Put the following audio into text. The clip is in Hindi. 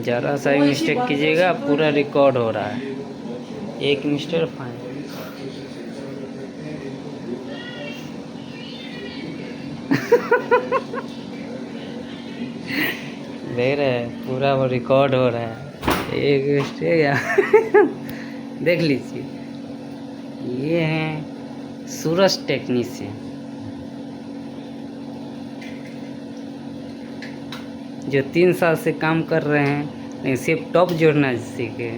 ज़रा सा भी मिस्टेक कीजिएगा पूरा रिकॉर्ड हो रहा है। एक मिस्टर फाइन। देख रहे हैं पूरा वो रिकॉर्ड हो रहा है। एक मिस्टेक या देख लीजिए, ये हैं सूरज टेक्नीशियन जो 3 साल से काम कर रहे हैं, लेकिन सिर्फ टॉप जोड़ना सीखे।